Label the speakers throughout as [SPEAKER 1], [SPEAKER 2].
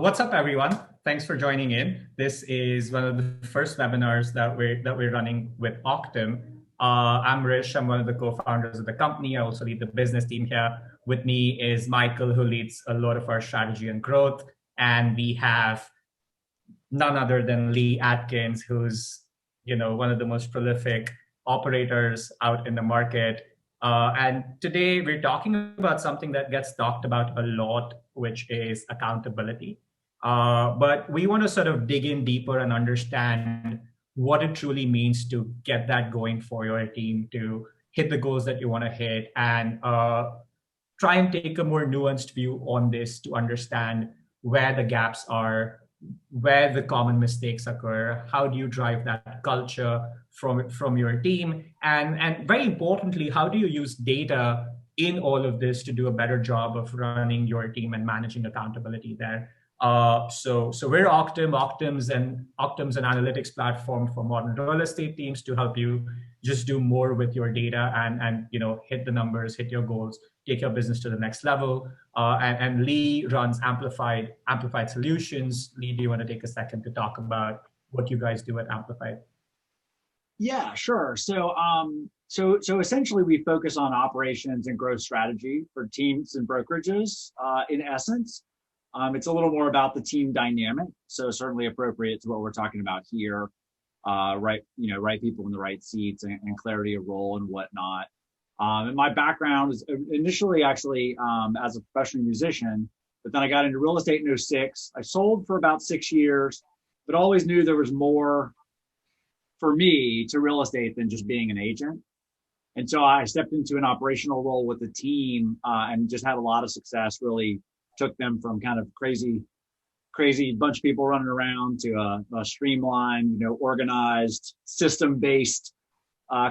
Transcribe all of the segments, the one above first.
[SPEAKER 1] What's up, everyone? Thanks for joining in. This is one of the first webinars that we're running with Auctm. I'm Rish. I'm one of the co-founders of the company. I also lead the business team here. With me is Michael, who leads a lot of our strategy and growth, and we have none other than Lee Atkins, who's one of the most prolific operators out in the market. And today we're talking about something that gets talked about a lot, which is accountability. But we want to sort of dig in deeper and understand what it truly means to get that going for your team, to hit the goals that you want to hit, and try and take a more nuanced view on this to understand where the gaps are, where the common mistakes occur, how do you drive that culture from your team, and very importantly, how do you use data in all of this to do a better job of running your team and managing accountability there. So we're Auctm. Auctm's an analytics platform for modern real estate teams to help you just do more with your data and hit the numbers, hit your goals, take your business to the next level. And Lee runs Amplified Solutions. Lee, do you want to take a second to talk about what you guys do at Amplified?
[SPEAKER 2] Yeah, sure. So essentially we focus on operations and growth strategy for teams and brokerages, in essence. It's a little more about the team dynamic, so certainly appropriate to what we're talking about here. Right people in the right seats and clarity of role and whatnot. And my background is initially actually as a professional musician, but then I got into real estate in '06. I sold for about 6 years, but always knew there was more for me to real estate than just being an agent. And so I stepped into an operational role with the team and just had a lot of success. Really took them from kind of crazy bunch of people running around to a streamlined, organized, system-based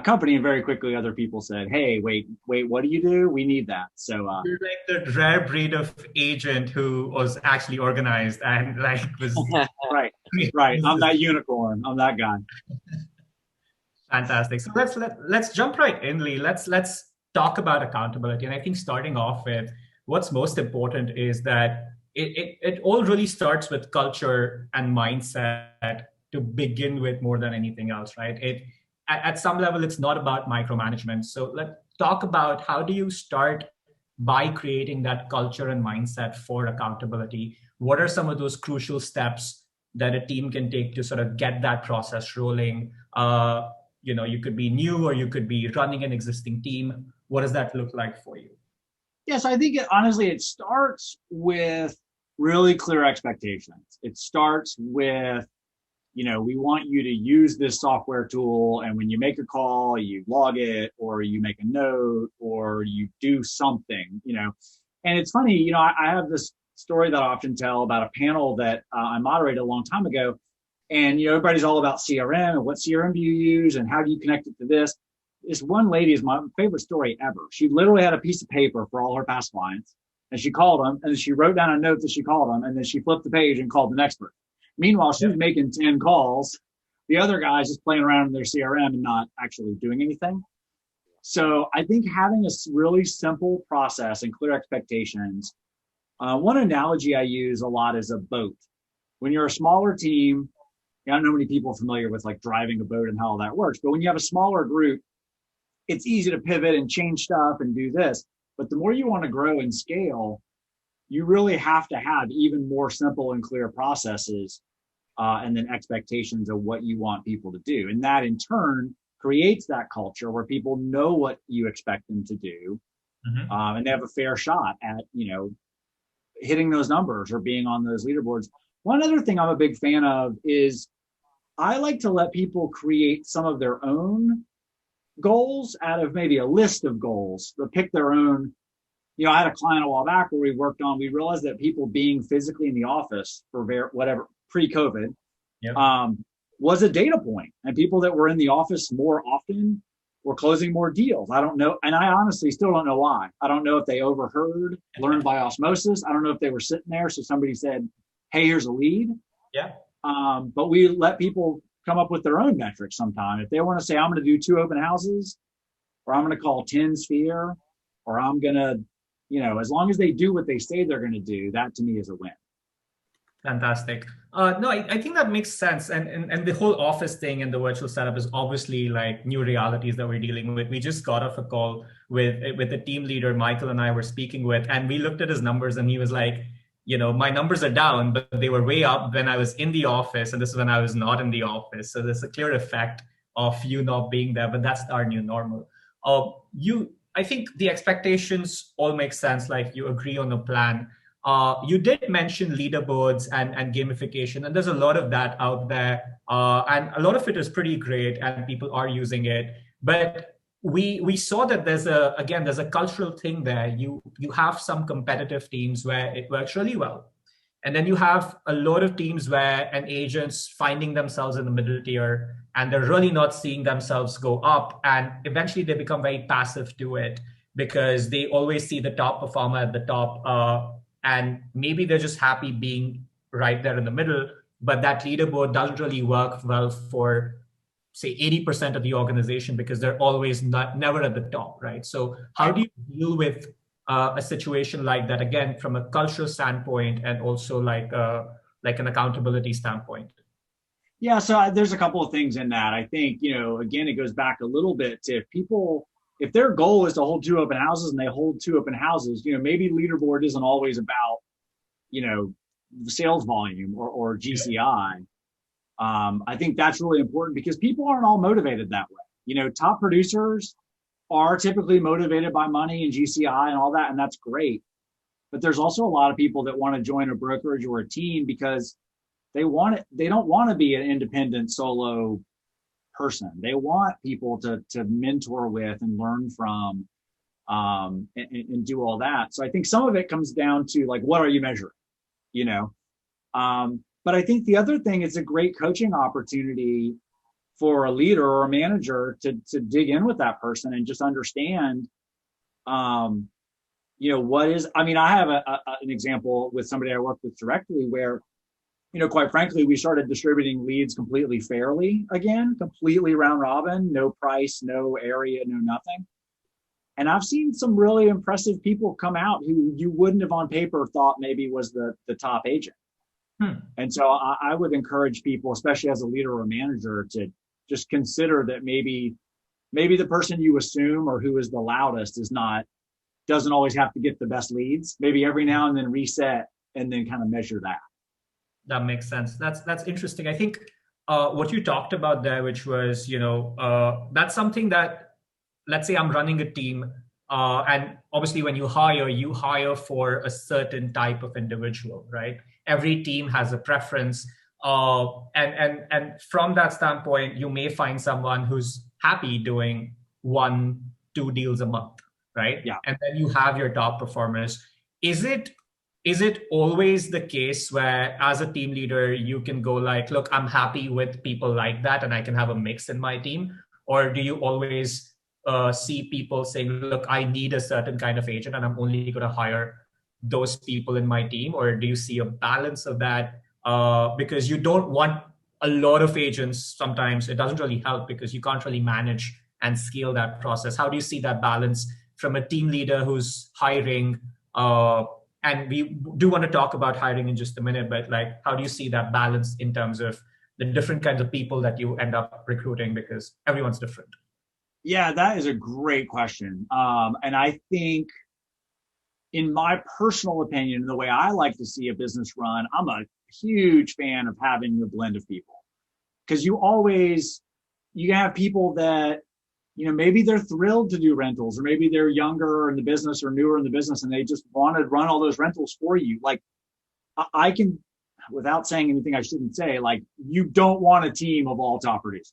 [SPEAKER 2] company. And very quickly other people said, hey, wait, what do you do? We need that. So
[SPEAKER 1] you're like the rare breed of agent who was actually organized and was
[SPEAKER 2] right. I'm that unicorn. I'm that guy.
[SPEAKER 1] Fantastic. So let's jump right in, Lee. Let's talk about accountability. And I think starting off with what's most important is that it all really starts with culture and mindset to begin with more than anything else, right? At some level, it's not about micromanagement. So let's talk about how do you start by creating that culture and mindset for accountability? What are some of those crucial steps that a team can take to sort of get that process rolling? You could be new or you could be running an existing team. What does that look like for you?
[SPEAKER 2] Yes, I think it starts with really clear expectations. It starts with, we want you to use this software tool, and when you make a call, you log it, or you make a note, or you do something, And it's funny, I have this story that I often tell about a panel that I moderated a long time ago, and everybody's all about CRM and what CRM do you use and how do you connect it to this. This one lady is my favorite story ever. She literally had a piece of paper for all her past clients, and she called them, and she wrote down a note that she called them, and then she flipped the page and called the next person. Meanwhile, she was making 10 calls. The other guy's just playing around in their CRM and not actually doing anything. So I think having a really simple process and clear expectations. One analogy I use a lot is a boat. When you're a smaller team, I don't know many people are familiar with like driving a boat and how all that works, but when you have a smaller group, it's easy to pivot and change stuff and do this. But the more you want to grow and scale, you really have to have even more simple and clear processes and then expectations of what you want people to do. And that in turn creates that culture where people know what you expect them to do. Mm-hmm. And they have a fair shot at, hitting those numbers or being on those leaderboards. One other thing I'm a big fan of is I like to let people create some of their own goals out of maybe a list of goals, but pick their own. I had a client a while back where we realized that people being physically in the office for whatever pre-COVID was a data point, and people that were in the office more often were closing more deals. I don't know. And I honestly still don't know why. I don't know if they overheard, learned by osmosis. I don't know if they were sitting there. So somebody said, hey, here's a lead.
[SPEAKER 1] Yeah.
[SPEAKER 2] But we let people come up with their own metrics sometime. If they want to say, I'm going to do 2 open houses, or I'm going to call 10 Sphere, or I'm going to, as long as they do what they say they're going to do, that to me is a win.
[SPEAKER 1] Fantastic. No, I think that makes sense. And the whole office thing and the virtual setup is obviously like new realities that we're dealing with. We just got off a call with the team leader, Michael and I were speaking with, and we looked at his numbers and he was like, my numbers are down, but they were way up when I was in the office. And this is when I was not in the office. So there's a clear effect of you not being there, but that's our new normal. I think the expectations all make sense. Like you agree on a plan. You did mention leaderboards and gamification, and there's a lot of that out there, and a lot of it is pretty great, and people are using it. But we saw that there's a cultural thing there. You have some competitive teams where it works really well, and then you have a lot of teams where an agent's finding themselves in the middle tier, and they're really not seeing themselves go up, and eventually they become very passive to it because they always see the top performer at the top. And maybe they're just happy being right there in the middle, but that leaderboard doesn't really work well for say 80% of the organization because they're always never at the top, right? So how do you deal with a situation like that, again, from a cultural standpoint and also like an accountability standpoint?
[SPEAKER 2] Yeah, so there's a couple of things in that. I think, again, it goes back a little bit to if their goal is to hold two open houses and they hold two open houses, maybe leaderboard isn't always about, sales volume or GCI. I think that's really important because people aren't all motivated that way. Top producers are typically motivated by money and GCI and all that, and that's great. But there's also a lot of people that want to join a brokerage or a team because they don't want to be an independent solo person. They want people to mentor with and learn from, and do all that. So I think some of it comes down to like, what are you measuring? But I think the other thing is a great coaching opportunity for a leader or a manager to dig in with that person and just understand, what is. I mean, I have an example with somebody I work with directly where, quite frankly, we started distributing leads completely fairly again, completely round robin, no price, no area, no nothing. And I've seen some really impressive people come out who you wouldn't have on paper thought maybe was the top agent. And so I would encourage people, especially as a leader or a manager, to just consider that maybe the person you assume or who is the loudest doesn't always have to get the best leads. Maybe every now and then reset and then kind of measure that.
[SPEAKER 1] That makes sense. That's interesting. I think what you talked about there, which was, that's something that, let's say I'm running a team, and obviously when you hire for a certain type of individual, right? Every team has a preference. And from that standpoint, you may find someone who's happy doing 1-2 deals a month, right?
[SPEAKER 2] Yeah.
[SPEAKER 1] And then you have your top performers. Is it always the case where as a team leader, you can go like, look, I'm happy with people like that and I can have a mix in my team? Or do you always see people saying, look, I need a certain kind of agent and I'm only going to hire those people in my team? Or do you see a balance of that? Because you don't want a lot of agents. Sometimes it doesn't really help because you can't really manage and scale that process. How do you see that balance from a team leader who's hiring? And we do want to talk about hiring in just a minute, but like, how do you see that balance in terms of the different kinds of people that you end up recruiting, because everyone's different?
[SPEAKER 2] Yeah, that is a great question. And I think in my personal opinion, the way I like to see a business run, I'm a huge fan of having a blend of people, because you have people that, maybe they're thrilled to do rentals, or maybe they're younger in the business or newer in the business and they just want to run all those rentals for you. Like I can, without saying anything I shouldn't say, like you don't want a team of all top producers.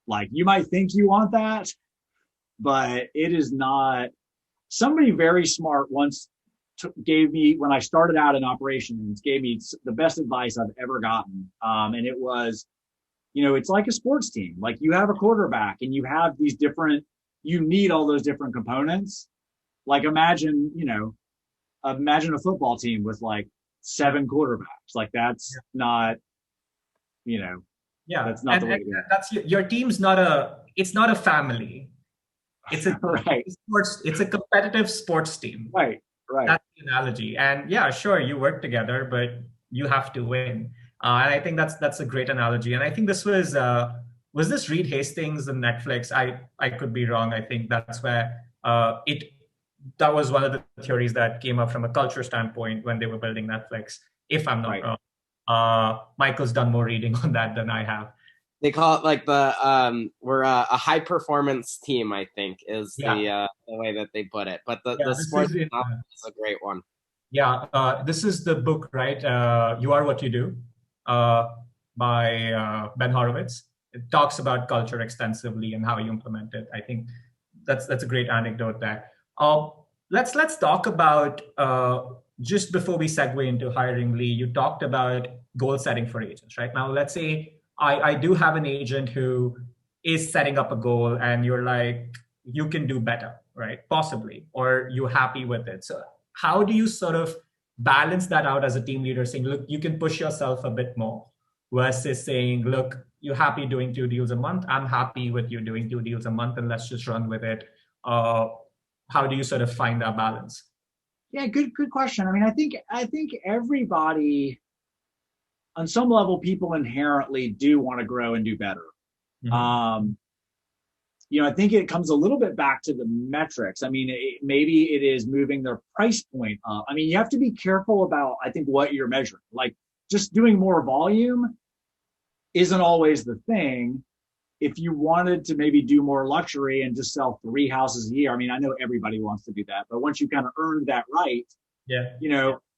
[SPEAKER 2] Like you might think you want that, but it is not. Somebody very smart once gave me, when I started out in operations, gave me the best advice I've ever gotten. And it was, it's like a sports team. Like you have a quarterback and you have you need all those different components. Like imagine a football team with like 7 quarterbacks. Like that's not, that's not the way to do it.
[SPEAKER 1] That's your team's it's not a family. It's a
[SPEAKER 2] right.
[SPEAKER 1] It's a competitive sports team.
[SPEAKER 2] Right.
[SPEAKER 1] That's the analogy. And yeah, sure, you work together, but you have to win. And I think that's a great analogy. And I think this was this Reed Hastings and Netflix. I could be wrong. I think that's where it that was one of the theories that came up from a culture standpoint when they were building Netflix, if I'm not
[SPEAKER 2] Right.
[SPEAKER 1] wrong. Michael's done more reading on that than I have.
[SPEAKER 3] They call it like we're a high performance team, I think is the way that they put it. But the sports novel is a great one.
[SPEAKER 1] Yeah, this is the book, right? You Are What You Do, by Ben Horowitz. It talks about culture extensively and how you implement it. I think that's a great anecdote there. Let's talk about just before we segue into hiring, Lee. You talked about goal setting for agents, right? Now, let's say I do have an agent who is setting up a goal, and you're like, you can do better, right? Possibly, or you're happy with it. So how do you sort of balance that out as a team leader, saying, look, you can push yourself a bit more, versus saying, look, you're happy doing 2 deals a month. I'm happy with you doing 2 deals a month, and let's just run with it. How do you sort of find that balance?
[SPEAKER 2] Yeah, good question. I mean, I think everybody, on some level, people inherently do want to grow and do better. Mm-hmm. I think it comes a little bit back to the metrics. I mean, maybe it is moving their price point up. I mean, you have to be careful about, I think, what you're measuring. Like, just doing more volume isn't always the thing. If you wanted to maybe do more luxury and just sell 3 houses a year, I mean, I know everybody wants to do that, but once you kind of earned that right,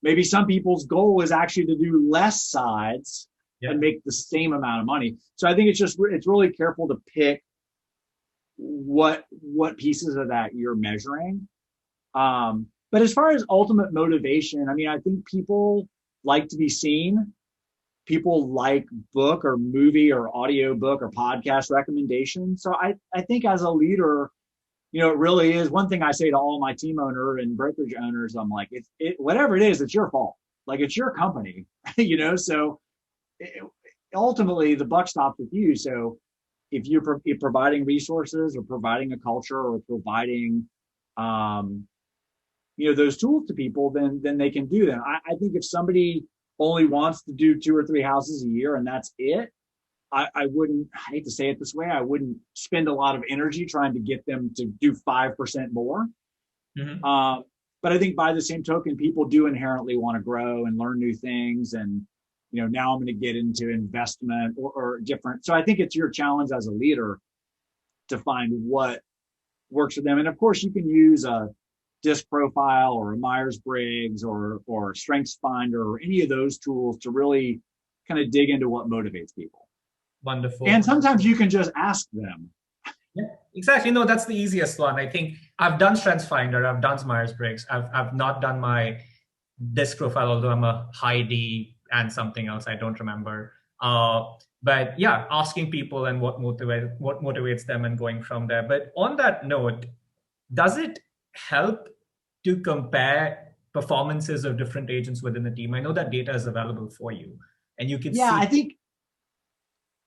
[SPEAKER 2] maybe some people's goal is actually to do less sides and make the same amount of money. So I think it's really careful to pick what pieces of that you're measuring. But as far as ultimate motivation, I mean, I think people like to be seen. People like book or movie or audio book or podcast recommendations. So I think as a leader, it really is one thing I say to all my team owner and brokerage owners. I'm like, whatever it is, it's your fault. Like, it's your company, so ultimately the buck stops with you. So if you're providing resources or providing a culture or providing, those tools to people, then they can do them. I think if somebody only wants to do 2 or 3 houses a year and that's it, I hate to say it this way, I wouldn't spend a lot of energy trying to get them to do 5% more. Mm-hmm. But I think by the same token, people do inherently want to grow and learn new things. And, now I'm going to get into investment or different. So I think it's your challenge as a leader to find what works for them. And of course, you can use a DISC profile or a Myers-Briggs or Strengths Finder or any of those tools to really kind of dig into what motivates people.
[SPEAKER 1] Wonderful.
[SPEAKER 2] And sometimes you can just ask them.
[SPEAKER 1] Yeah, exactly. No, that's the easiest one. I think I've done Strengths Finder, I've done Myers-Briggs. I've not done my DISC profile, although I'm a high D and something else, I don't remember. But yeah, asking people and what motivates them and going from there. But on that note, does it help to compare performances of different agents within the team? I know that data is available for you, and you can see.
[SPEAKER 2] I think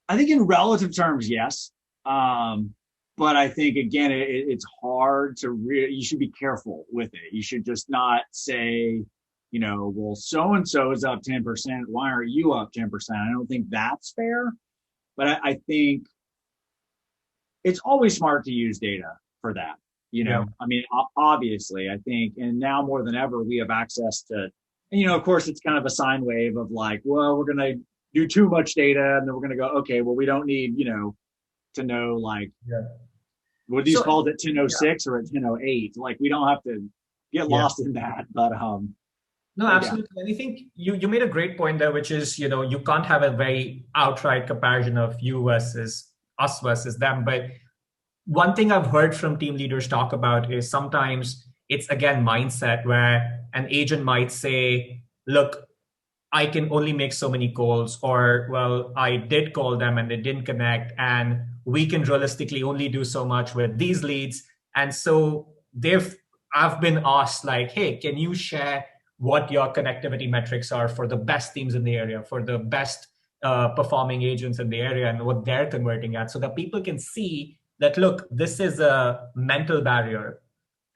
[SPEAKER 2] in relative terms, yes. But I think, again, it's hard to you should be careful with it. You should just not say, well, so-and-so is up 10%. Why aren't you up 10%? I don't think that's fair. But I think it's always smart to use data for that. I mean, obviously, I think, and now more than ever, we have access to, and, of course, it's kind of a sine wave of like, well, we're going to do too much data. And then we're going to go, okay, well, we don't need, to know, like, what are these called at 10:06 or at 10:08? Like, we don't have to get lost in that. But,
[SPEAKER 1] no, absolutely. Yeah. And I think you made a great point there, which is, you can't have a very outright comparison of you versus us versus them. But one thing I've heard from team leaders talk about is sometimes it's, again, mindset, where an agent might say, look, I can only make so many calls, or, well, I did call them and they didn't connect, and we can realistically only do so much with these leads. And so I've been asked, like, hey, can you share what your connectivity metrics are for the best teams in the area, for the best performing agents in the area, and what they're converting at, so that people can see that, look, this is a mental barrier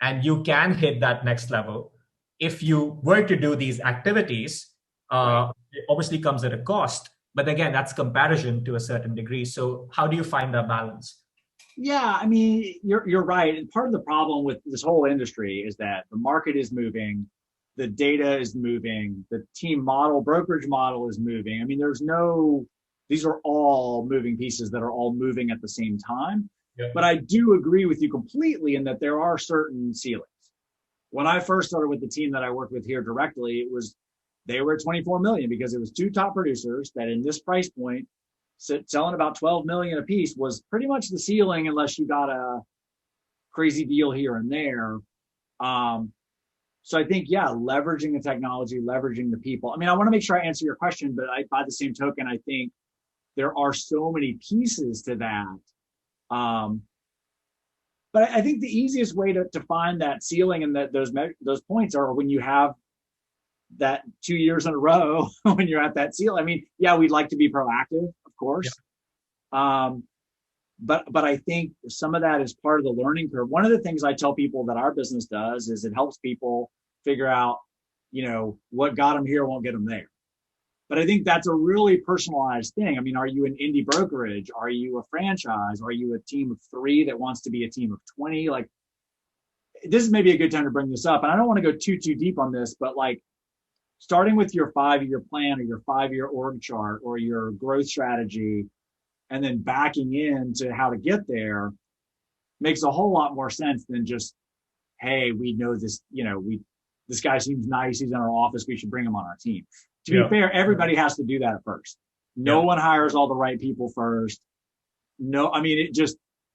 [SPEAKER 1] and you can hit that next level if you were to do these activities. It obviously comes at a cost, but again, that's comparison to a certain degree. So how do you find that balance?
[SPEAKER 2] Yeah, I mean, you're right. And part of the problem with this whole industry is that the market is moving, the data is moving, the team model, brokerage model is moving. I mean, these are all moving pieces that are all moving at the same time.
[SPEAKER 1] Yeah.
[SPEAKER 2] But I do agree with you completely in that there are certain ceilings. When I first started with the team that I worked with here directly, they were at 24 million because it was two top producers that in this price point, selling about 12 million a piece was pretty much the ceiling unless you got a crazy deal here and there. So I think, yeah, leveraging the technology, leveraging the people. I mean, I want to make sure I answer your question, but by the same token, I think there are so many pieces to that. But I think the easiest way to find that ceiling and those points are when you have that 2 years in a row when you're at that ceiling. I mean, yeah, we'd like to be proactive, of course. Yeah. But I think some of that is part of the learning curve. One of the things I tell people that our business does is it helps people figure out, what got them here won't get them there. But I think that's a really personalized thing. I mean, are you an indie brokerage? Are you a franchise? Are you a team of 3 that wants to be a team of 20? Like, this is maybe a good time to bring this up. And I don't want to go too deep on this, but like, starting with your 5-year plan or your 5-year org chart or your growth strategy, and then backing into how to get there makes a whole lot more sense than just, hey, we know this, this guy seems nice. He's in our office. We should bring him on our team. To be fair, everybody has to do that first. No one hires all the right people first. No, I mean, it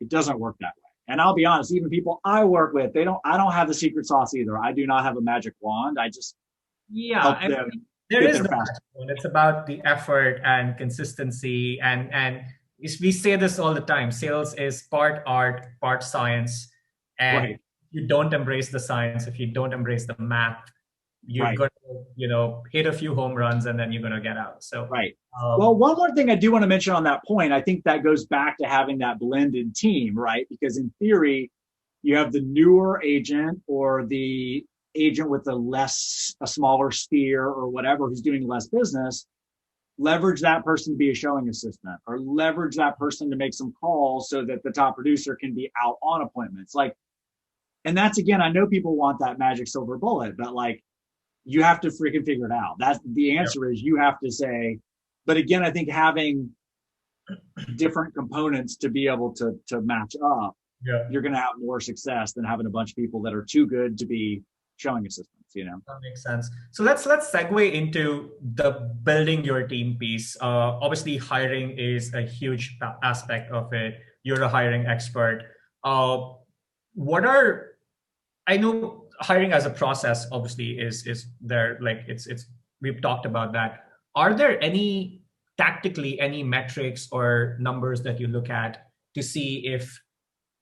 [SPEAKER 2] doesn't work that way. And I'll be honest, even people I work with, I don't have the secret sauce either. I do not have a magic wand. I just help them.
[SPEAKER 1] There is no magic wand. It's about the effort and consistency. And we say this all the time. Sales is part art, part science. And if you don't embrace the science, if you don't embrace the math, you're going to, hit a few home runs and then you're going to get out. So,
[SPEAKER 2] well, one more thing I do want to mention on that point, I think that goes back to having that blended team, right? Because in theory, you have the newer agent or the agent with a smaller sphere or whatever who's doing less business, leverage that person to be a showing assistant or leverage that person to make some calls so that the top producer can be out on appointments. And that's, again, I know people want that magic silver bullet, but you have to freaking figure it out. That's the answer is you have to say, but again, I think having different components to be able to match up, you're going to have more success than having a bunch of people that are too good to be showing assistants,
[SPEAKER 1] That makes sense. So let's segue into the building your team piece. Obviously, hiring is a huge aspect of it. You're a hiring expert. I know hiring as a process obviously is there, we've talked about that. Are there any metrics or numbers that you look at to see if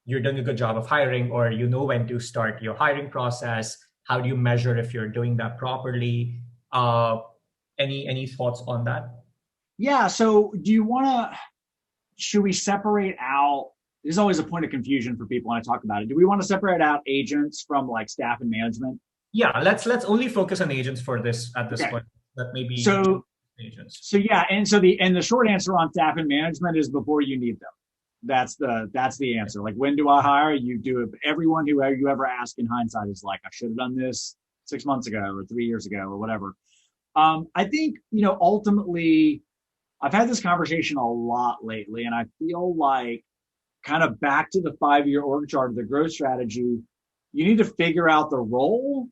[SPEAKER 1] you're doing a good job of hiring, or when to start your hiring process? How do you measure if you're doing that properly? Any thoughts on that?
[SPEAKER 2] Yeah. So should we separate out? There's always a point of confusion for people when I talk about it. Do we want to separate out agents from staff and management?
[SPEAKER 1] Yeah, let's only focus on agents for this at this point. That may be agents.
[SPEAKER 2] So yeah, and so the short answer on staff and management is before you need them. That's the answer. When do I hire? You do it. Everyone who you ever ask in hindsight is I should have done this 6 months ago or 3 years ago or whatever. I think, ultimately, I've had this conversation a lot lately, and I feel kind of back to the 5-year org chart of the growth strategy, you need to figure out the role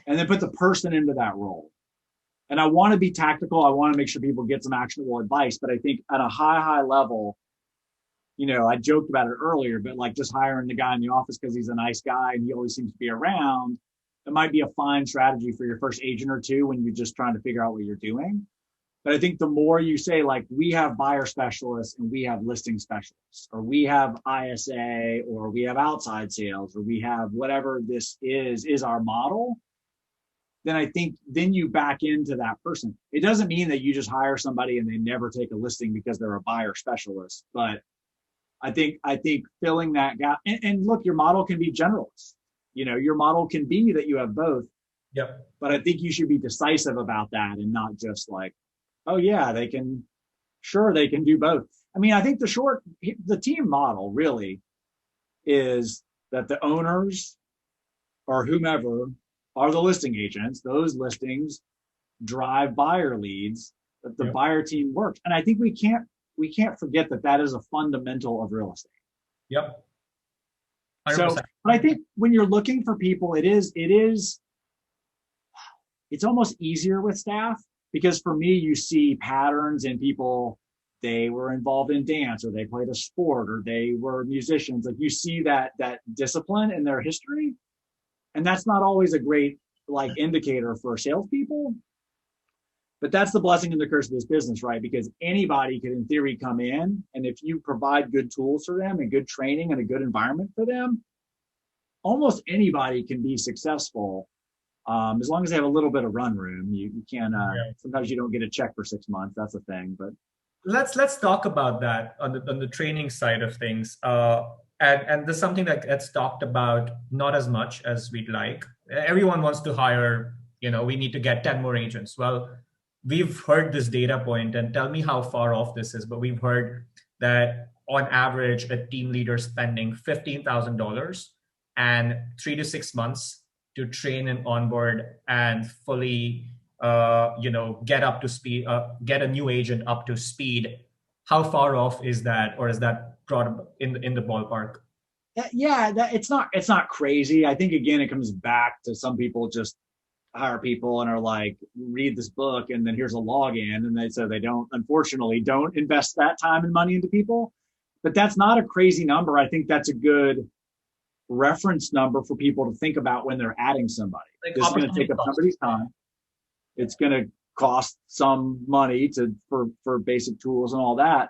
[SPEAKER 2] and then put the person into that role. And I want to be tactical. I want to make sure people get some actionable advice, but I think at a high level, I joked about it earlier, but just hiring the guy in the office because he's a nice guy and he always seems to be around, it might be a fine strategy for your first agent or two when you're just trying to figure out what you're doing. But I think the more you say, we have buyer specialists and we have listing specialists, or we have ISA, or we have outside sales, or we have whatever this is our model, then I think then you back into that person. It doesn't mean that you just hire somebody and they never take a listing because they're a buyer specialist. But I think filling that gap, and look, your model can be generalist. Your model can be that you have both.
[SPEAKER 1] Yep.
[SPEAKER 2] But I think you should be decisive about that and not just like, oh yeah, they can do both. I mean, I think the team model really is that the owners or whomever are the listing agents. Those listings drive buyer leads, that the buyer team works. And I think we can't forget that that is a fundamental of real estate.
[SPEAKER 1] Yep.
[SPEAKER 2] 100%. So, but I think when you're looking for people, it's almost easier with staff, because for me, you see patterns in people. They were involved in dance, or they played a sport, or they were musicians. Like, you see that discipline in their history. And that's not always a great like indicator for salespeople. But that's the blessing and the curse of this business, right? Because anybody could, in theory, come in, and if you provide good tools for them and good training and a good environment for them, almost anybody can be successful, as long as they have a little bit of run room. You can. Sometimes you don't get a check for 6 months. That's a thing. But
[SPEAKER 1] let's talk about that on the training side of things. And there's something that gets talked about not as much as we'd like. Everyone wants to hire. We need to get 10 more agents. Well, we've heard this data point, and tell me how far off this is, but we've heard that on average, a team leader spending $15,000 and 3 to 6 months to train and onboard and fully, get up to speed, get a new agent up to speed. How far off is that, or is that brought in the ballpark?
[SPEAKER 2] Yeah, it's not crazy. I think, again, it comes back to some people just hire people and are like, read this book and then here's a login, and they unfortunately don't invest that time and money into people. But that's not a crazy number. I think that's a good reference number for people to think about when they're adding somebody. It's going to take up somebody's time. It's going to cost some money for basic tools and all that.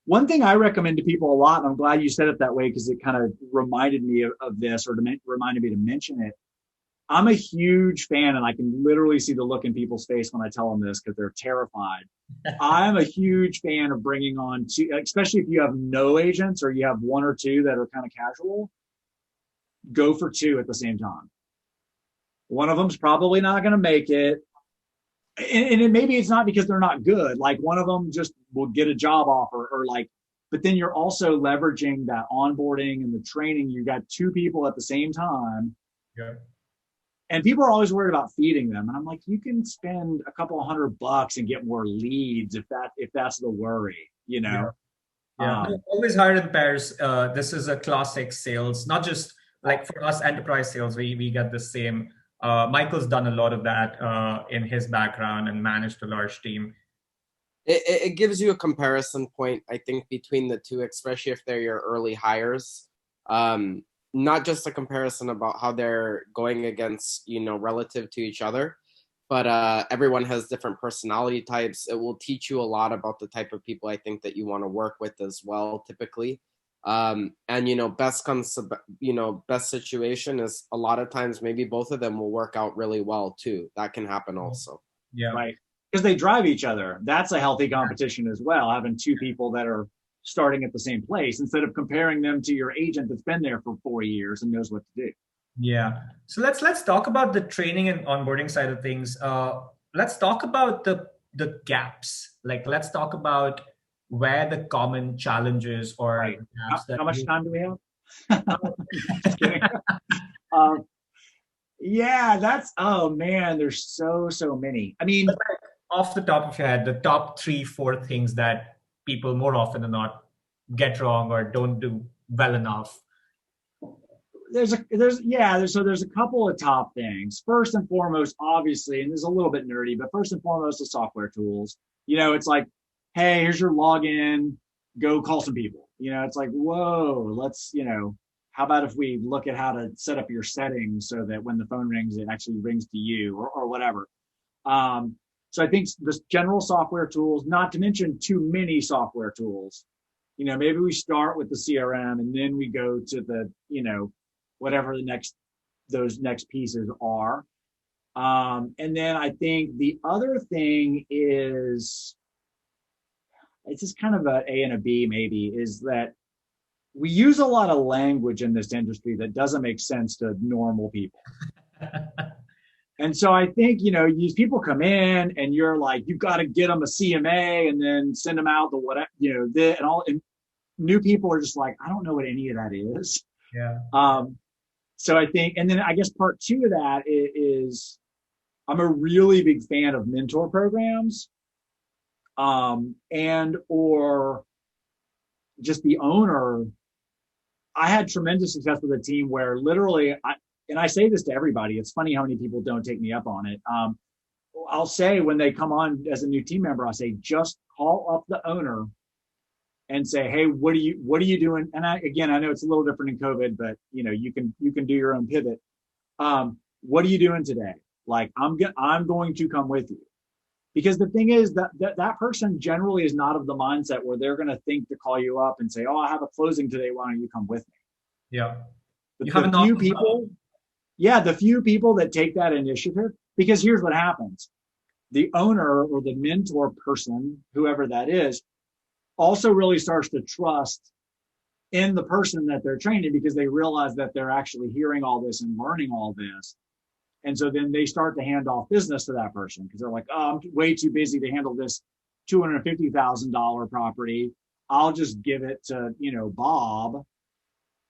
[SPEAKER 2] One thing I recommend to people a lot, and I'm glad you said it that way, because it kind of reminded me of this, or reminded me to mention it. I'm a huge fan, and I can literally see the look in people's face when I tell them this, because they're terrified. I'm a huge fan of bringing on two, especially if you have no agents or you have one or two that are kind of casual, go for two at the same time. One of them's probably not going to make it. And maybe it's not because they're not good. Like, one of them just will get a job offer, but then you're also leveraging that onboarding and the training. You got two people at the same time.
[SPEAKER 1] Yeah. And
[SPEAKER 2] people are always worried about feeding them. And I'm like, you can spend a couple of $100 and get more leads if that's the worry,
[SPEAKER 1] Yeah. Always hire in pairs. This is a classic sales, not just like for us enterprise sales, we get the same. Michael's done a lot of that in his background and managed a large team.
[SPEAKER 3] It gives you a comparison point, I think, between the two, especially if they're your early hires. Not just a comparison about how they're going against, relative to each other, but everyone has different personality types. It will teach you a lot about the type of people I think that you want to work with as well, typically. And, best situation is a lot of times maybe both of them will work out really well too. That can happen also.
[SPEAKER 1] Yeah.
[SPEAKER 2] Right. Because they drive each other. That's a healthy competition as well. Having two people that are starting at the same place, instead of comparing them to your agent that's been there for 4 years and knows what to do.
[SPEAKER 1] Yeah. So let's talk about the training and onboarding side of things. Let's talk about the gaps. Like, let's talk about where the common challenges or gaps.
[SPEAKER 2] How much time do we have? Just kidding. Oh man, there's so many. I mean,
[SPEAKER 1] off the top of your head, the top 3-4 things that people more often than not get wrong or don't do well enough.
[SPEAKER 2] There's a couple of top things. First and foremost, obviously, and this is a little bit nerdy, but first and foremost, the software tools. It's like, hey, here's your login, go call some people. It's like, whoa, let's, how about if we look at how to set up your settings so that when the phone rings, it actually rings to you or whatever. So I think the general software tools, not to mention too many software tools. Maybe we start with the CRM and then we go to the, whatever those next pieces are. And then I think the other thing is, it's just kind of a and a B maybe, is that we use a lot of language in this industry that doesn't make sense to normal people. And so I think, these people come in and you're like, you've got to get them a CMA and then send them out the whatever, and new people are just like, I don't know what any of that is.
[SPEAKER 1] Yeah.
[SPEAKER 2] So I think, and then I guess part two of that is I'm a really big fan of mentor programs, and or just the owner. I had tremendous success with a team where literally, I say this to everybody. It's funny how many people don't take me up on it. I'll say when they come on as a new team member, I'll say, just call up the owner and say, hey, what are you doing? And I know it's a little different in COVID, but you can do your own pivot. What are you doing today? Like, I'm going to come with you. Because the thing is that person generally is not of the mindset where they're going to think to call you up and say, oh, I have a closing today. Why don't you come with me?
[SPEAKER 1] Yeah.
[SPEAKER 2] But the few people that take that initiative, because here's what happens. The owner or the mentor person, whoever that is, also really starts to trust in the person that they're training because they realize that they're actually hearing all this and learning all this. And so then they start to hand off business to that person because they're like, oh, I'm way too busy to handle this $250,000 property. I'll just give it to, Bob,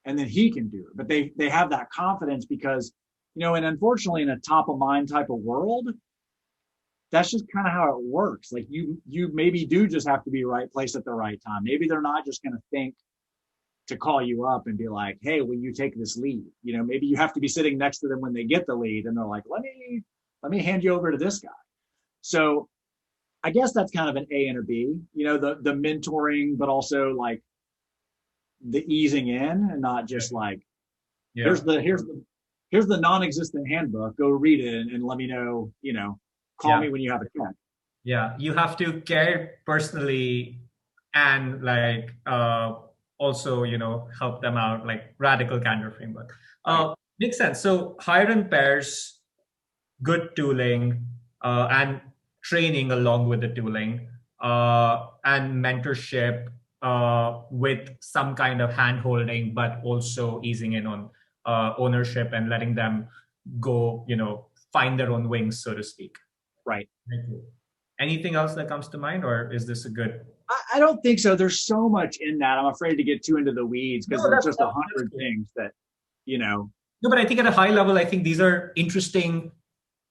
[SPEAKER 2] and then he can do it. But they have that confidence because, and unfortunately in a top of mind type of world, that's just kind of how it works. Like you maybe do just have to be right place at the right time. Maybe they're not just going to think to call you up and be like, hey, will you take this lead? Maybe you have to be sitting next to them when they get the lead and they're like, let me hand you over to this guy. So I guess that's kind of an A and a B, the mentoring, but also like the easing in and not just like, here's the non-existent handbook, go read it and let me know, call me when you have a check.
[SPEAKER 1] Yeah. You have to care personally and like, also, help them out, like radical candor framework. Makes sense. So hire in pairs, good tooling, and training along with the tooling, and mentorship, with some kind of hand holding, but also easing in on ownership and letting them go, find their own wings, so to speak.
[SPEAKER 2] Right.
[SPEAKER 1] Thank you. Anything else that comes to mind, or is this a good?
[SPEAKER 2] I don't think so. There's so much in that. I'm afraid to get too into the weeds because there's just 100 things that,
[SPEAKER 1] No, but I think at a high level, I think these are interesting,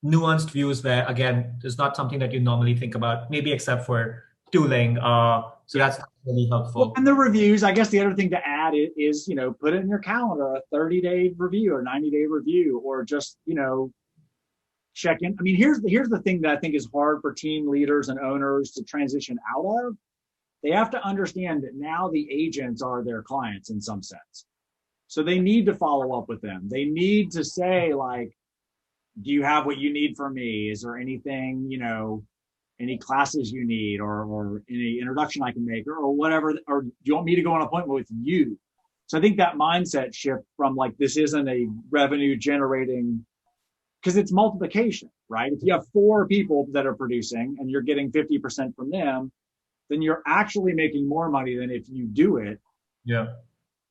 [SPEAKER 1] nuanced views where, again, it's not something that you normally think about, maybe except for tooling. So that's really helpful.
[SPEAKER 2] Well, and the reviews, I guess the other thing to add is, put it in your calendar, a 30-day review or 90-day review, or just, check in. I mean, here's the thing that I think is hard for team leaders and owners to transition out of. They have to understand that now the agents are their clients in some sense. So they need to follow up with them. They need to say, like, do you have what you need from me? Is there anything, any classes you need or any introduction I can make or whatever, or do you want me to go on an appointment with you? So I think that mindset shift from like, this isn't a revenue generating, because it's multiplication, right? If you have 4 people that are producing and you're getting 50% from them, then you're actually making more money than if you do it.
[SPEAKER 1] Yeah.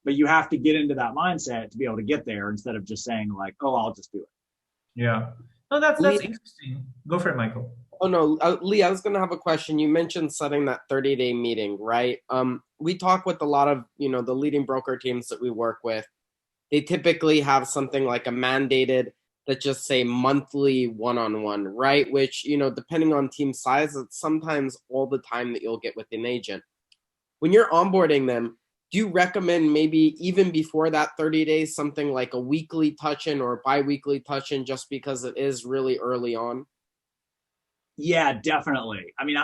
[SPEAKER 2] But you have to get into that mindset to be able to get there instead of just saying like, oh, I'll just do it.
[SPEAKER 1] Yeah. No, that's interesting. Go for it, Michael.
[SPEAKER 3] Oh, no, Lee, I was going to have a question. You mentioned setting that 30-day meeting, right? We talk with a lot of, the leading broker teams that we work with. They typically have something like a mandated, that just say monthly one-on-one, right? Which, depending on team size, it's sometimes all the time that you'll get with an agent. When you're onboarding them, do you recommend maybe even before that 30 days, something like a weekly touch-in or bi-weekly touch-in just because it is really early on?
[SPEAKER 2] Yeah, definitely. I mean,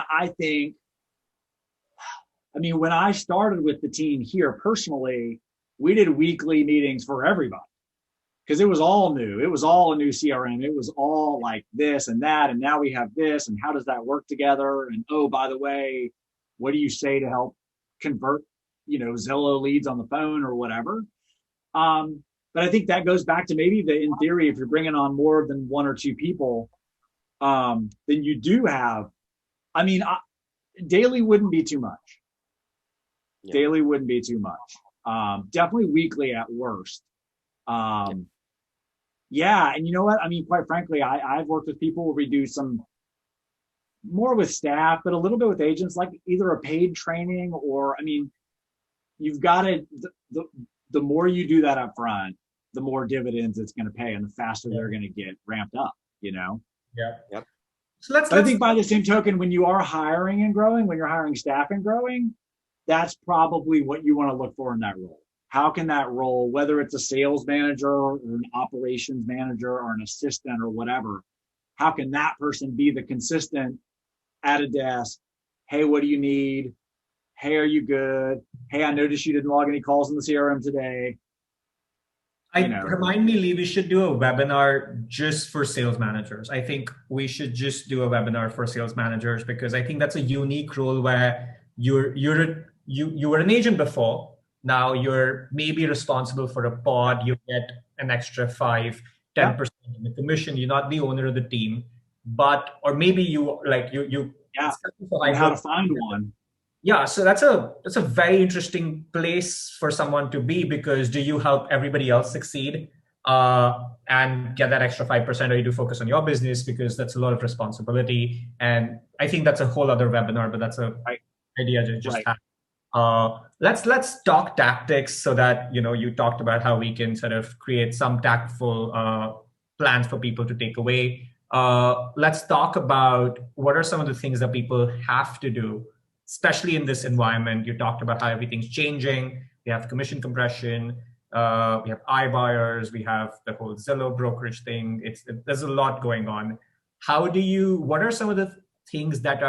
[SPEAKER 2] when I started with the team here personally, we did weekly meetings for everybody. Because it was all new. It was all a new CRM. It was all like this and that. And now we have this. And how does that work together? And oh, by the way, what do you say to help convert, Zillow leads on the phone or whatever? But I think that goes back to maybe in theory, if you're bringing on more than 1 or 2 people, then you do have, daily wouldn't be too much. Yeah. Daily wouldn't be too much. Definitely weekly at worst. Yeah, and you know what? I mean, quite frankly, I've worked with people where we do some more with staff, but a little bit with agents, like either a paid training or, I mean, you've got to, the more you do that up front, the more dividends it's going to pay and the faster
[SPEAKER 1] Yeah.
[SPEAKER 2] they're going to get ramped up, you know?
[SPEAKER 1] Yeah.
[SPEAKER 3] Yep.
[SPEAKER 1] So let's
[SPEAKER 2] But I
[SPEAKER 1] let's
[SPEAKER 2] think by the same token, when you are hiring and growing, when you're hiring staff and growing, that's probably what you want to look for in that role. How can that role, whether it's a sales manager or an operations manager or an assistant or whatever, how can that person be the consistent at a desk? Hey, what do you need? Hey, are you good? Hey, I noticed you didn't log any calls in the CRM today.
[SPEAKER 1] I
[SPEAKER 2] You know,
[SPEAKER 1] remind me, Lee, we should do a webinar just for sales managers. I think we should just do a webinar for sales managers because I think that's a unique role where you were an agent before. Now you're maybe responsible for a pod. You get an extra 5,
[SPEAKER 2] yeah,
[SPEAKER 1] 10% of the commission. You're not the owner of the team, but or maybe you like you.
[SPEAKER 2] yeah.
[SPEAKER 1] It's kind of a
[SPEAKER 2] And how
[SPEAKER 1] hybrid.
[SPEAKER 2] to find one.
[SPEAKER 1] Yeah, so that's a very interesting place for someone to be because do you help everybody else succeed and get that extra 5%, or you do focus on your business because that's a lot of responsibility. And I think that's a whole other webinar, but that's a
[SPEAKER 2] Right,
[SPEAKER 1] idea to just
[SPEAKER 2] right.
[SPEAKER 1] have. Let's talk tactics so that you talked about how we can sort of create some tactful plans for people to take away. Let's talk about what are some of the things that people have to do, especially in this environment. You talked about how everything's changing. We have commission compression. We have iBuyers. We have the whole Zillow brokerage thing. There's a lot going on. What are some of the things that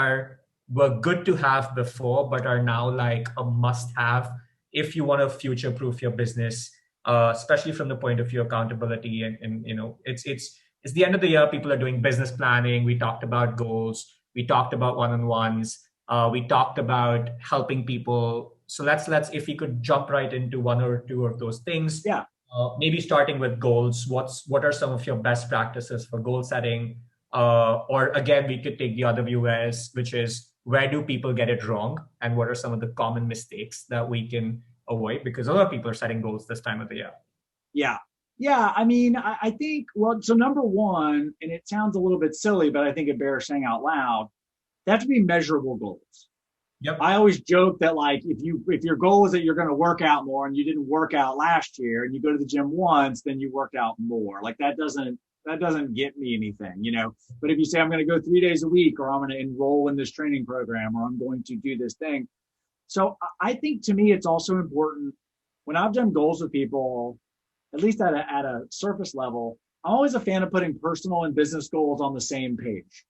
[SPEAKER 1] were good to have before, but are now like a must have if you want to future proof your business, especially from the point of view of accountability. And it's the end of the year. People are doing business planning. We talked about goals. We talked about one-on-ones. We talked about helping people. So let's if we could jump right into one or two of those things.
[SPEAKER 2] Yeah.
[SPEAKER 1] Maybe starting with goals. What are some of your best practices for goal setting? Or again, we could take the other view which is where do people get it wrong, and what are some of the common mistakes that we can avoid because a lot of people are setting goals this time of the year.
[SPEAKER 2] Yeah. Yeah. I mean, I think, well, so number one, and it sounds a little bit silly, but I think it bears saying out loud, they have to be measurable goals.
[SPEAKER 1] Yep.
[SPEAKER 2] I always joke that like if your goal is that you're going to work out more and you didn't work out last year and you go to the gym once, then you worked out more. Like that doesn't get me anything, you know. But if you say I'm going to go 3 days a week, or I'm going to enroll in this training program, or I'm going to do this thing. So I think to me it's also important when I've done goals with people, at least at a surface level, I'm always a fan of putting personal and business goals on the same page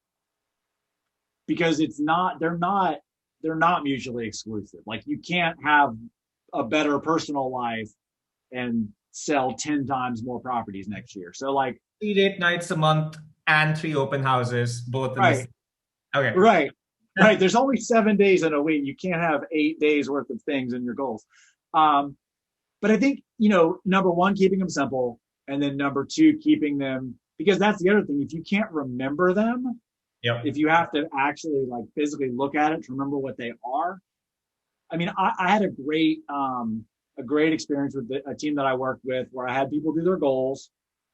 [SPEAKER 2] because they're not mutually exclusive. Like you can't have a better personal life and sell 10 times more properties next year. So like
[SPEAKER 1] 3 date nights a month and 3 open houses, both in
[SPEAKER 2] right,
[SPEAKER 1] okay.
[SPEAKER 2] right. There's only 7 days in a week. You can't have 8 days worth of things in your goals. But I think, number one, keeping them simple. And then number two, keeping them, because that's the other thing. If you can't remember them,
[SPEAKER 1] Yep.
[SPEAKER 2] if you have to actually like physically look at it to remember what they are. I mean, I had a great experience with a team that I worked with where I had people do their goals,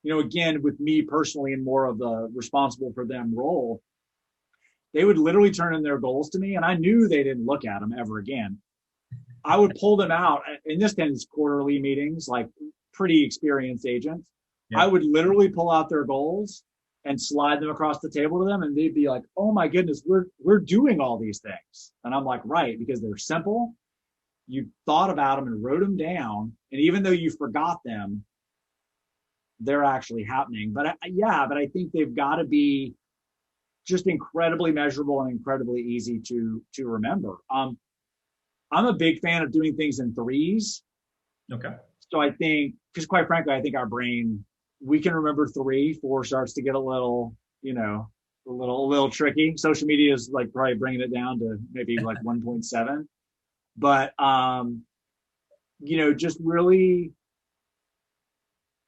[SPEAKER 2] again, with me personally in more of the responsible for them role. They would literally turn in their goals to me and I knew they didn't look at them ever again. I would pull them out in this kind of quarterly meetings, like pretty experienced agents. Yeah. I would literally pull out their goals and slide them across the table to them. And they'd be like, oh my goodness, we're doing all these things. And I'm like, right, because they're simple. You thought about them and wrote them down. And even though you forgot them, they're actually happening. But I think they've got to be just incredibly measurable and incredibly easy to remember. I'm a big fan of doing things in threes.
[SPEAKER 1] Okay.
[SPEAKER 2] So I think, because quite frankly, I think our brain, we can remember 3, 4 starts to get a little, a little tricky. Social media is like probably bringing it down to maybe like 1.7. But, just really,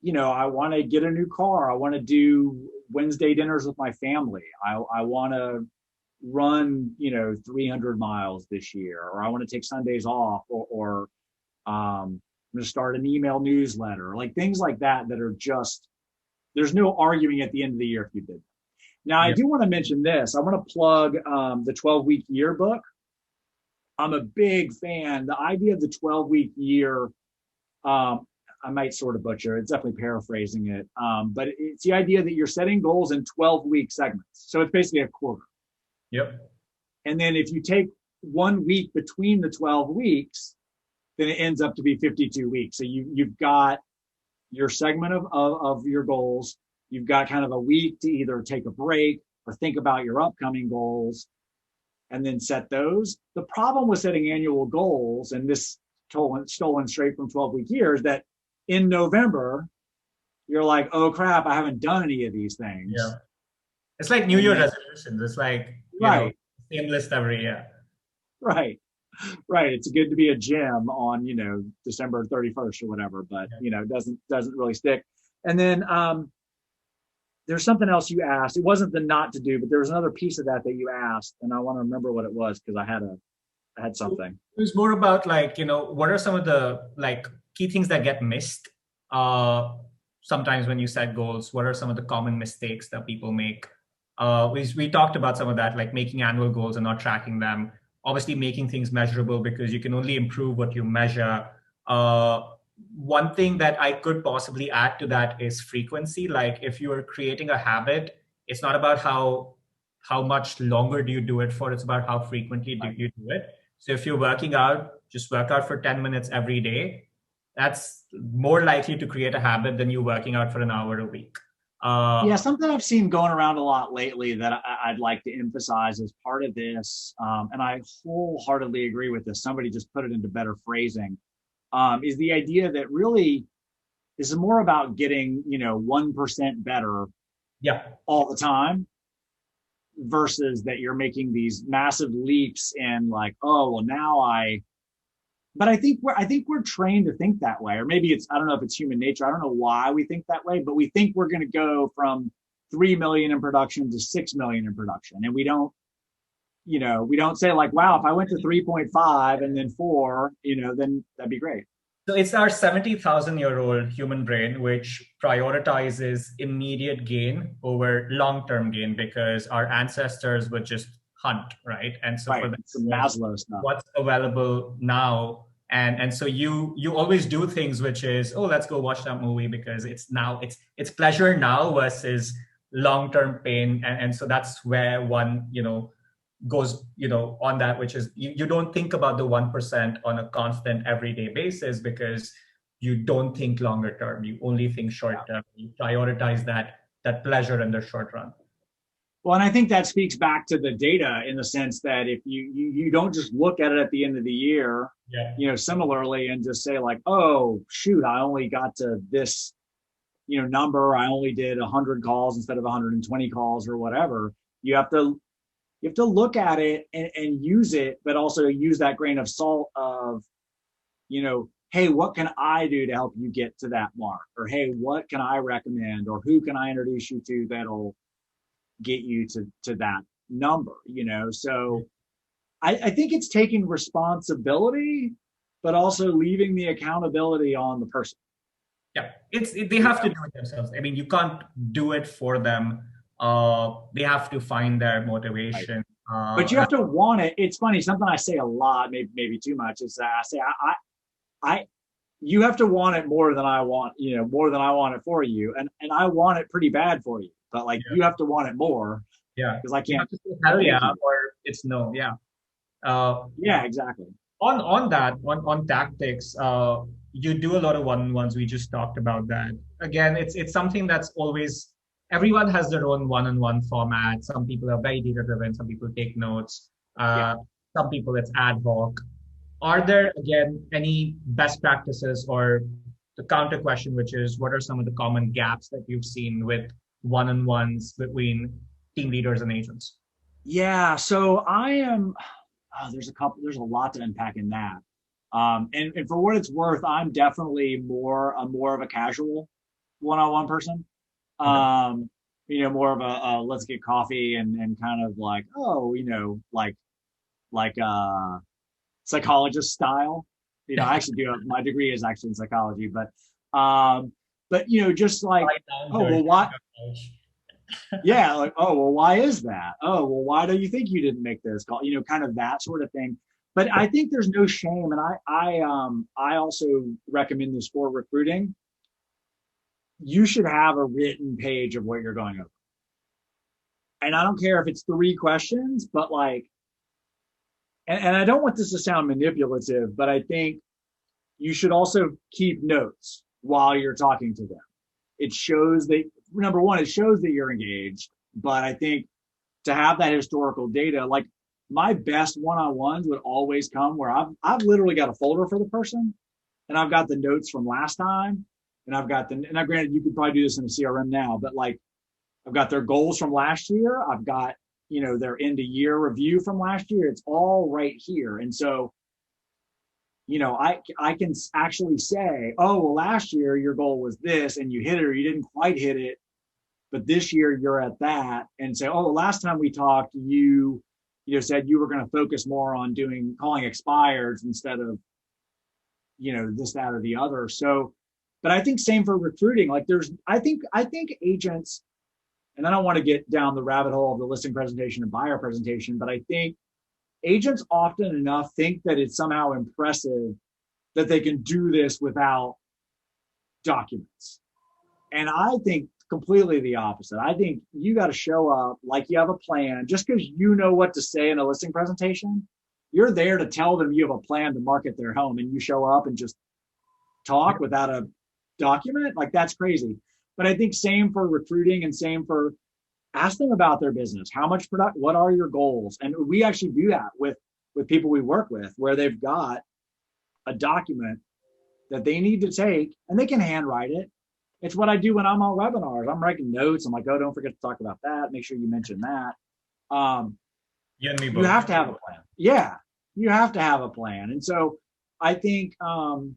[SPEAKER 2] I want to get a new car. I want to do Wednesday dinners with my family. I want to run 300 miles this year, or I want to take Sundays off, or I'm going to start an email newsletter, like things like that are just there's no arguing at the end of the year if you did. Now, I
[SPEAKER 1] Yeah.
[SPEAKER 2] do want to mention this. I want to plug the 12-week yearbook. I'm a big fan. The idea of the 12-week year, I might sort of butcher. It's definitely paraphrasing it, but it's the idea that you're setting goals in 12-week segments. So it's basically a quarter.
[SPEAKER 1] Yep.
[SPEAKER 2] And then if you take 1 week between the 12 weeks, then it ends up to be 52 weeks. So you've got your segment of your goals. You've got kind of a week to either take a break or think about your upcoming goals and then set those. The problem with setting annual goals, and this stolen straight from 12-week years, that in November, you're like, oh crap, I haven't done any of these things.
[SPEAKER 1] Yeah. It's like New Year resolutions. It's like,
[SPEAKER 2] right.
[SPEAKER 1] Same list every year.
[SPEAKER 2] Right. Right. It's good to be a gym on, December 31st or whatever, but it doesn't really stick. And then there's something else you asked. It wasn't the not to do, but there was another piece of that you asked, and I want to remember what it was because I had something.
[SPEAKER 1] It was more about what are some of the key things that get missed sometimes when you set goals? What are some of the common mistakes that people make? We talked about some of that, like making annual goals and not tracking them. Obviously, making things measurable because you can only improve what you measure. One thing that I could possibly add to that is frequency. Like if you are creating a habit, it's not about how much longer do you do it for, it's about how frequently do you do it. So if you're working out, just work out for 10 minutes every day. That's more likely to create a habit than you working out for an hour a week.
[SPEAKER 2] Something I've seen going around a lot lately that I'd like to emphasize as part of this, and I wholeheartedly agree with this, somebody just put it into better phrasing, is the idea that really this is more about getting, 1% better all the time versus that you're making these massive leaps and like, oh, well but I think we're trained to think that way, or maybe I don't know if it's human nature. I don't know why we think that way, but we think we're going to go from 3 million in production to 6 million in production. And we don't say like, wow, if I went to 3.5 and then 4, then that'd be great.
[SPEAKER 1] So it's our 70,000-year-old human brain, which prioritizes immediate gain over long-term gain because our ancestors would just hunt, right? And so for
[SPEAKER 2] some Maslow stuff,
[SPEAKER 1] what's available now, and so you always do things which is, oh, let's go watch that movie because it's pleasure now versus long-term pain, and so that's where one goes on that, which is you don't think about the 1% on a constant everyday basis because you don't think longer term, you only think short term. You prioritize that pleasure in the short run.
[SPEAKER 2] Well, and I think that speaks back to the data in the sense that if you don't just look at it at the end of the year, similarly, and just say like, oh shoot, I only got to this number, I only did 100 calls instead of 120 calls or whatever. You have to look at it and use it, but also use that grain of salt of, hey, what can I do to help you get to that mark? Or, hey, what can I recommend? Or who can I introduce you to that'll get you to that number, So I think it's taking responsibility, but also leaving the accountability on the person.
[SPEAKER 1] Yeah, they have to do it themselves. I mean, you can't do it for them. They have to find their motivation.
[SPEAKER 2] Right. But you have to want it. It's funny, something I say a lot, maybe too much, is that I say you have to want it more than I want, more than I want it for you, and I want it pretty bad for you. But you have to want it more.
[SPEAKER 1] Yeah,
[SPEAKER 2] because I can't.
[SPEAKER 1] Hell yeah, or it's no. Yeah.
[SPEAKER 2] Yeah, exactly.
[SPEAKER 1] On tactics, you do a lot of one-on-ones. We just talked about that. Again, it's something that's always. Everyone has their own one-on-one format. Some people are very data-driven. Some people take notes. Some people it's ad hoc. Are there, again, any best practices, or the counter question, which is, what are some of the common gaps that you've seen with one-on-ones between team leaders and agents?
[SPEAKER 2] Yeah, so there's a lot to unpack in that. And for what it's worth, I'm definitely more of a casual one-on-one person. More of a let's get coffee and kind of like, psychologist style. I actually do my degree is actually in psychology, but But just like,
[SPEAKER 1] Write down
[SPEAKER 2] oh,
[SPEAKER 1] dirt
[SPEAKER 2] well, why?
[SPEAKER 1] on your
[SPEAKER 2] Yeah, like, oh, well, why is that? Oh, well, why do you think you didn't make this call? Kind of that sort of thing. But I think there's no shame, and I also recommend this for recruiting. You should have a written page of what you're going over, and I don't care if it's 3 questions, but like, and I don't want this to sound manipulative, but I think you should also keep notes while you're talking to them. It shows that, number one, it shows that you're engaged, but I think to have that historical data, like my best one-on-ones would always come where I've literally got a folder for the person, and I've got the notes from last time, and I've got and now granted you could probably do this in a CRM now, but like I've got their goals from last year, I've got their end of year review from last year. It's all right here. And so I can actually say, oh, well, last year your goal was this and you hit it or you didn't quite hit it, but this year you're at that. And say, oh, well, last time we talked, you said you were going to focus more on calling expireds instead of, this, that, or the other. So, but I think same for recruiting. Like I think agents, and I don't want to get down the rabbit hole of the listing presentation and buyer presentation, but I think agents often enough think that it's somehow impressive that they can do this without documents. And I think completely the opposite. I think you got to show up like you have a plan. Just because you know what to say in a listing presentation, you're there to tell them you have a plan to market their home, and you show up and just talk without a document. Like, that's crazy. But I think same for recruiting, and same for ask them about their business. How much product, what are your goals? And we actually do that with people we work with, where they've got a document that they need to take, and they can handwrite it. It's what I do when I'm on webinars. I'm writing notes. I'm like, oh, don't forget to talk about that. Make sure you mention that.
[SPEAKER 1] You and me
[SPEAKER 2] You
[SPEAKER 1] both.
[SPEAKER 2] have to have a plan. Yeah, you have to have a plan. And so I think, and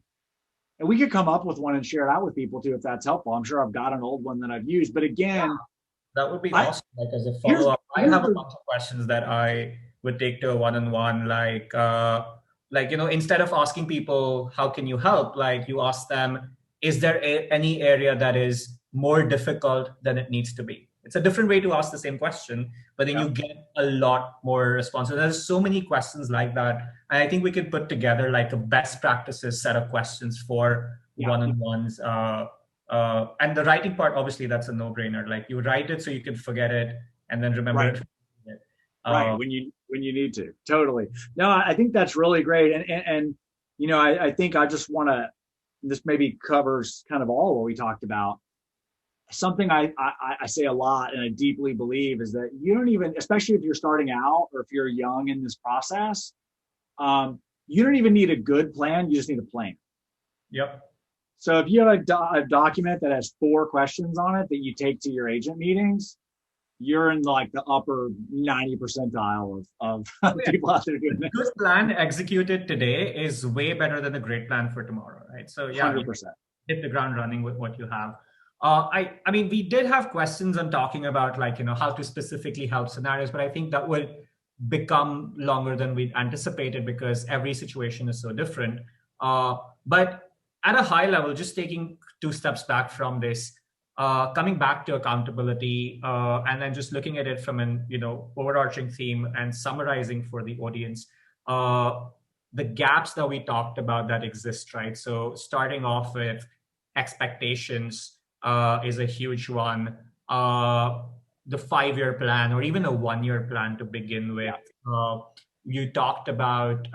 [SPEAKER 2] we could come up with one and share it out with people too, if that's helpful. I'm sure I've got an old one that I've used, but again,
[SPEAKER 1] that would be awesome. Like, as a follow-up, I have a bunch of questions that I would take to a one-on-one, instead of asking people, how can you help? Like, you ask them, is there any area that is more difficult than it needs to be? It's a different way to ask the same question, but then you get a lot more responses. There's so many questions like that. And I think we could put together like a best practices set of questions for one-on-ones. And the writing part, obviously, that's a no-brainer. Like, you write it so you can forget it and then remember it.
[SPEAKER 2] Right, when you need to. Totally. No, I think that's really great. And I think I just want to, this maybe covers kind of all what we talked about. Something I say a lot, and I deeply believe, is that you don't even, especially if you're starting out or if you're young in this process, you don't even need a good plan. You just need a plan.
[SPEAKER 1] Yep.
[SPEAKER 2] So if you have a document that has 4 questions on it that you take to your agent meetings, you're in like the upper 90 percentile of people out there doing this.
[SPEAKER 1] A good plan executed today is way better than a great plan for tomorrow, right? So
[SPEAKER 2] 100%.
[SPEAKER 1] Hit the ground running with what you have. I mean, we did have questions on talking about how to specifically help scenarios, but I think that would become longer than we'd anticipated because every situation is so different. But at a high level, just taking 2 steps back from this, coming back to accountability, and then just looking at it from an overarching theme and summarizing for the audience, the gaps that we talked about that exist, right? So starting off with expectations is a huge one. The 5-year plan or even a 1-year plan to begin with. You talked about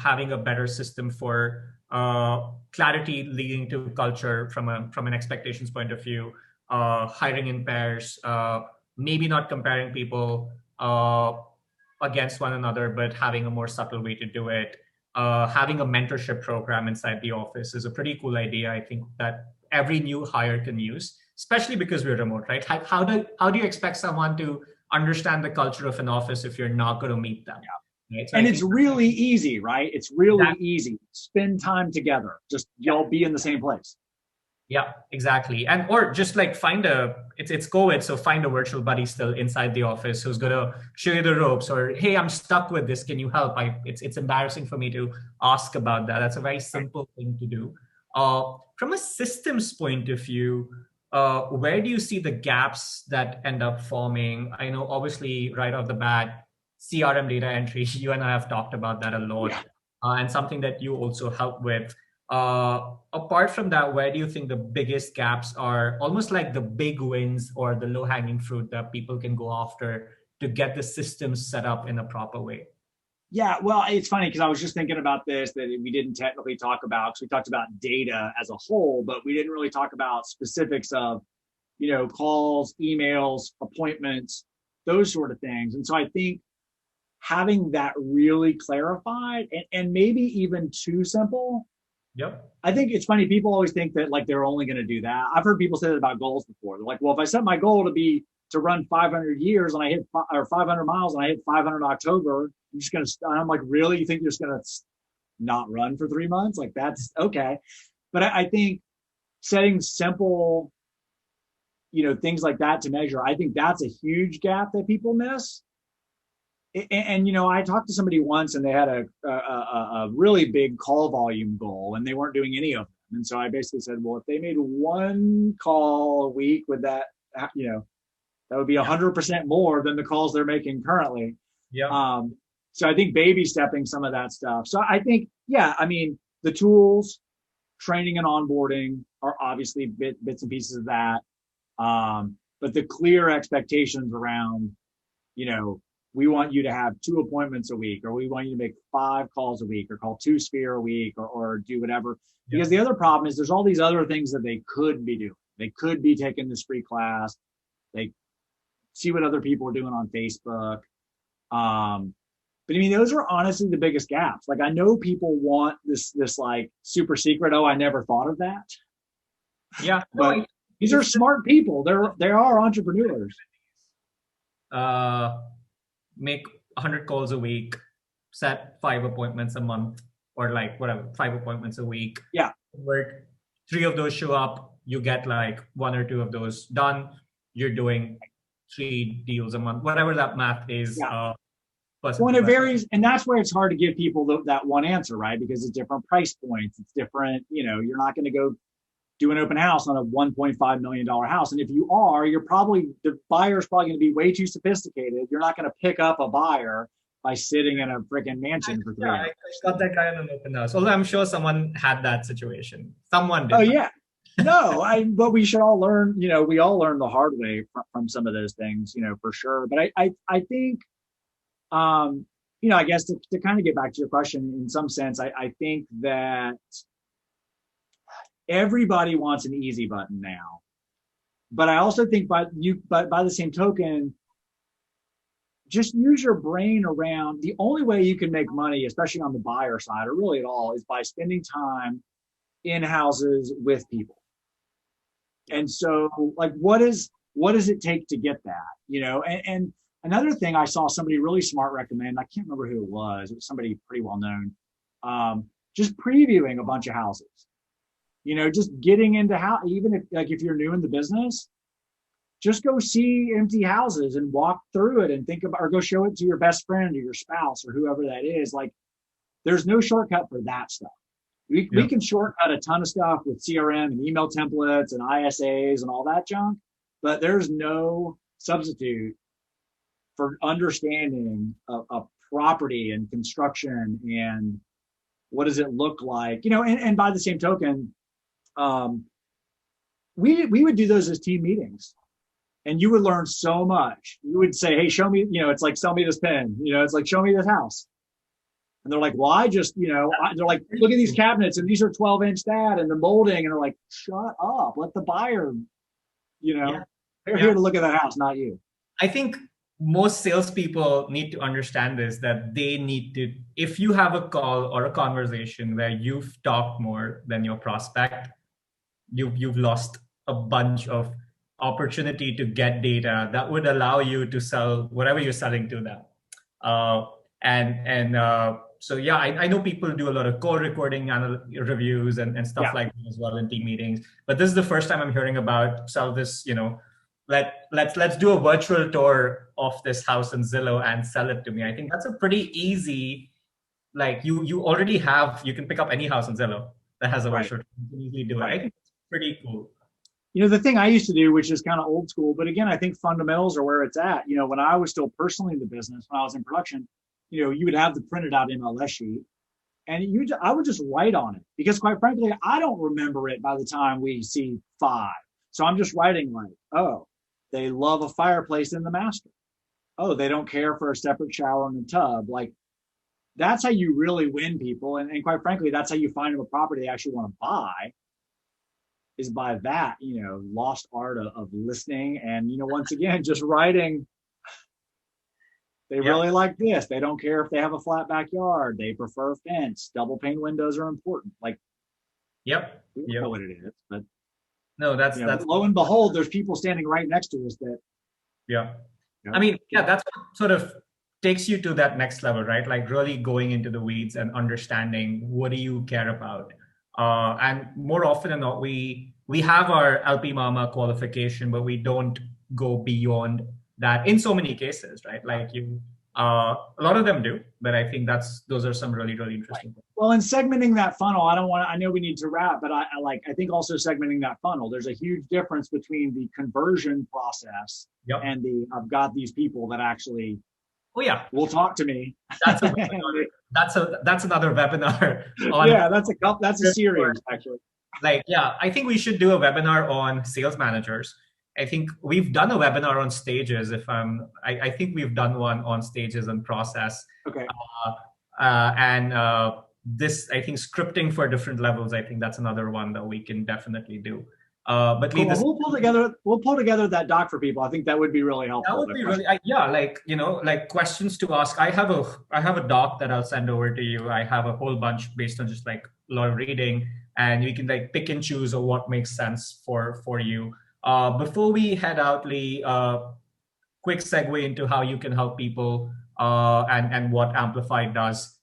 [SPEAKER 1] having a better system for clarity leading to culture from an expectations point of view, hiring in pairs, maybe not comparing people against one another, but having a more subtle way to do it. Having a mentorship program inside the office is a pretty cool idea. I think that every new hire can use, especially because we're remote, right? How do you expect someone to understand the culture of an office if you're not going to meet them? Right? So
[SPEAKER 2] and it's really easy, right? It's really easy. Spend time together. Just y'all be in the same place.
[SPEAKER 1] Yeah, exactly. And or just like it's COVID, so find a virtual buddy still inside the office who's gonna show you the ropes, or hey, I'm stuck with this. Can you help? It's embarrassing for me to ask about that. That's a very simple thing to do. From a systems point of view, where do you see the gaps that end up forming? I know, obviously, right off the bat, CRM data entry, you and I have talked about that a lot,
[SPEAKER 2] Yeah.
[SPEAKER 1] and something that you also help with. Apart from that, where do you think the biggest gaps are, almost like the big wins or the low hanging fruit that people can go after to get the systems set up in a proper way?
[SPEAKER 2] Yeah, well, it's funny because I was just thinking about this that we didn't technically talk about because we talked about data as a whole, but we didn't really talk about specifics of, calls, emails, appointments, those sort of things. And so I think having that really clarified and maybe even too simple.
[SPEAKER 1] Yep.
[SPEAKER 2] I think it's funny. People always think that like they're only going to do that. I've heard people say that about goals before. They're like, well, if I set my goal to run 500 years and I hit or 500 miles and I hit 500 in October, I'm just going to, I'm like, really? You think you're just going to not run for 3 months? Like that's okay. But I think setting simple, things like that to measure, I think that's a huge gap that people miss. And I talked to somebody once and they had a really big call volume goal and they weren't doing any of them. And so I basically said, well, if they made one call a week, would that, that would be 100% more than the calls they're making currently.
[SPEAKER 1] Yeah.
[SPEAKER 2] So I think baby stepping some of that stuff. So I think, yeah, I mean, the tools, training and onboarding are obviously bits and pieces of that. But the clear expectations around, we want you to have 2 appointments a week, or we want you to make 5 calls a week, or call 2 Sphere a week, or do whatever. Because the other problem is there's all these other things that they could be doing. They could be taking this free class. They see what other people are doing on Facebook. But I mean, those are honestly the biggest gaps. Like I know people want this like super secret. Oh, I never thought of that.
[SPEAKER 1] Yeah.
[SPEAKER 2] But these are smart people. They are entrepreneurs.
[SPEAKER 1] Make 100 calls a week, set 5 appointments a month, or like whatever, 5 appointments a week.
[SPEAKER 2] Yeah.
[SPEAKER 1] Where 3 of those show up, you get like 1 or 2 of those done. You're doing 3 deals a month, whatever that math is.
[SPEAKER 2] Yeah. Well, it varies, and that's where it's hard to give people that one answer, right? Because it's different price points. It's different, you're not going to go do an open house on a $1.5 million house. And if you are, the buyer's probably going to be way too sophisticated. You're not going to pick up a buyer by sitting in a freaking mansion for 3 hours.
[SPEAKER 1] I got that guy on an open house. Although I'm sure someone had that situation. Someone did.
[SPEAKER 2] Oh, yeah. No, but we should all learn, we all learn the hard way from some of those things, for sure. But I think, I guess to kind of get back to your question in some sense, I think that everybody wants an easy button now. But I also think by the same token, just use your brain around the only way you can make money, especially on the buyer side or really at all, is by spending time in houses with people. And so like, what does it take to get that, and another thing I saw somebody really smart recommend, I can't remember who it was somebody pretty well known, just previewing a bunch of houses, just getting into how, even if you're new in the business, just go see empty houses and walk through it and think about, or go show it to your best friend or your spouse or whoever that is. Like there's no shortcut for that stuff. We can shortcut a ton of stuff with CRM and email templates and ISAs and all that junk, but there's no substitute for understanding a property and construction and what does it look like, and by the same token, we would do those as team meetings and you would learn so much. You would say, hey, show me, it's like, sell me this pen, it's like, show me this house. And they're like, well, I just, they're like, look at these cabinets and these are 12-inch that and the molding. And they're like, shut up, let the buyer, they're here to look at that house, not you.
[SPEAKER 1] I think most salespeople need to understand this, that they need to, if you have a call or a conversation where you've talked more than your prospect, you've lost a bunch of opportunity to get data that would allow you to sell whatever you're selling to them. So yeah, I know people do a lot of call recording reviews and stuff like that as well in team meetings. But this is the first time I'm hearing about sell this, let's do a virtual tour of this house in Zillow and sell it to me. I think that's a pretty easy, like you already have, you can pick up any house in Zillow. that has a
[SPEAKER 2] Right.
[SPEAKER 1] virtual tour. You can easily do it.
[SPEAKER 2] Right.
[SPEAKER 1] I think it's pretty cool.
[SPEAKER 2] The thing I used to do, which is kind of old school, but again, I think fundamentals are where it's at. When I was still personally in the business, when I was in production, you would have the printed out MLS sheet, and I would just write on it because, quite frankly, I don't remember it by the time we see 5. So I'm just writing like, oh, they love a fireplace in the master. Oh, they don't care for a separate shower in the tub. Like, that's how you really win people, and quite frankly, that's how you find them a property they actually want to buy. Is by that, lost art of listening and, once again, just writing. They really like this. They don't care if they have a flat backyard. They prefer fence. Double pane windows are important. Like, we don't know what it is, but
[SPEAKER 1] no, that's
[SPEAKER 2] lo and behold, there's people standing right next to us that.
[SPEAKER 1] I mean, that's what sort of takes you to that next level, right? Like really going into the weeds and understanding what do you care about. And more often than not, we have our LP Mama qualification, but we don't go beyond that in so many cases, right? Like a lot of them do, but I think those are some really, really interesting things.
[SPEAKER 2] Well, in segmenting that funnel, I know we need to wrap, but I think also segmenting that funnel, there's a huge difference between the conversion process and I've got these people that actually will talk to me.
[SPEAKER 1] That's another webinar.
[SPEAKER 2] That's a series actually.
[SPEAKER 1] I think we should do a webinar on sales managers. I think we've done a webinar on stages. I think we've done one on stages and process.
[SPEAKER 2] Okay.
[SPEAKER 1] This, I think, scripting for different levels. I think that's another one that we can definitely do. But
[SPEAKER 2] cool. We'll pull together that doc for people. I think that would be really helpful.
[SPEAKER 1] That would be really, like questions to ask. I have a doc that I'll send over to you. I have a whole bunch based on just like a lot of reading, and you can like pick and choose of what makes sense for you. Before we head out, Lee, quick segue into how you can help people and what Amplify does.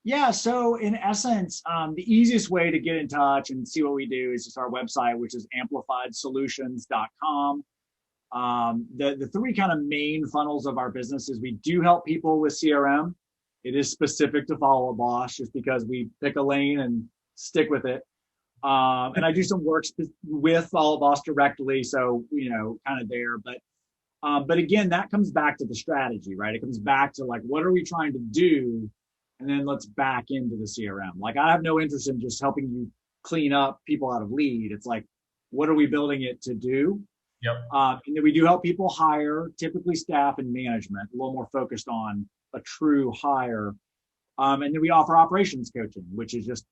[SPEAKER 2] Yeah, so in essence, the easiest way to get in touch and see what we do is just our website, which is amplifiedsolutions.com. The 3 kind of main funnels of our business is we do help people with CRM. It is specific to Follow Up Boss just because we pick a lane and stick with it. And I do some work with Follow Up Boss directly, so kind of there. But again, that comes back to the strategy, right? It comes back to like, what are we trying to do? And then let's back into the CRM. Like, I have no interest in just helping you clean up people out of lead. It's like, what are we building it to do? And then we do help people hire, typically staff and management, a little more focused on a true hire. And then we offer operations coaching, which is just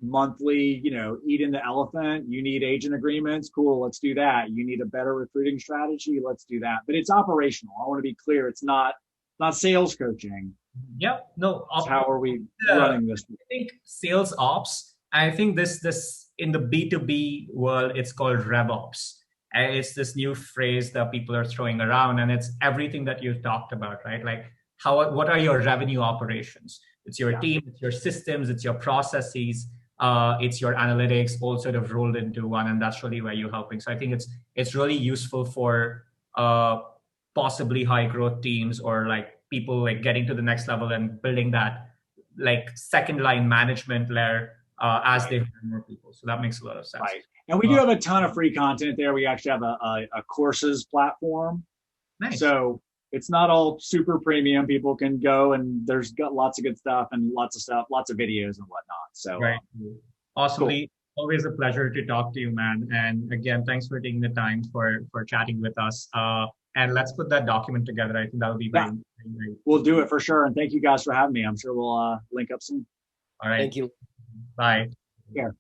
[SPEAKER 2] monthly, eating the elephant. You need agent agreements. Cool. Let's do that. You need a better recruiting strategy. Let's do that. But it's operational. I want to be clear. It's not sales coaching.
[SPEAKER 1] That's
[SPEAKER 2] how are we running this?
[SPEAKER 1] I think sales ops. I think this in the B2B world, it's called RevOps. And it's this new phrase that people are throwing around, and it's everything that you've talked about, right? Like what are your revenue operations? It's your team, it's your systems, it's your processes, it's your analytics, all sort of rolled into one, and that's really where you're helping. So I think it's really useful for possibly high growth teams or like people like getting to the next level and building that like second line management layer as they hire more people. So that makes a lot of sense.
[SPEAKER 2] Right. And we do have a ton of free content there. We actually have a courses platform.
[SPEAKER 1] Nice.
[SPEAKER 2] So it's not all super premium. People can go and there's got lots of good stuff and lots of videos and whatnot. So
[SPEAKER 1] Awesome. Cool. Always a pleasure to talk to you, man. And again, thanks for taking the time for chatting with us. And let's put that document together. I think that'll be very great.
[SPEAKER 2] We'll do it for sure. And thank you guys for having me. I'm sure we'll link up soon.
[SPEAKER 1] All right.
[SPEAKER 3] Thank you.
[SPEAKER 1] Bye.
[SPEAKER 2] Take care.